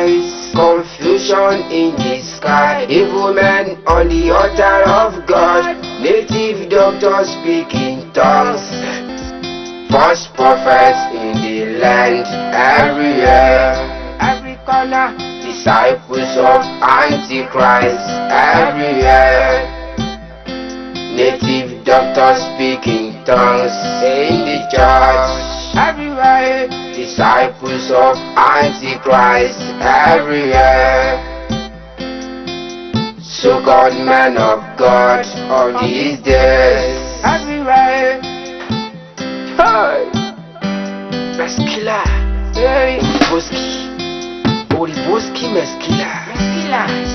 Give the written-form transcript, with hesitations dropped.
noise, confusion in the sky, evil men on the altar of God, native doctors speaking tongues, false prophets in the land, everywhere, every corner, disciples of Antichrist, everywhere, native doctors speaking tongues in the church, everywhere, disciples of Antichrist, everywhere, so-called men of God of these days, everywhere. Hey, Meskila, hey, Boski, Holy Boski Meskila, Meskila.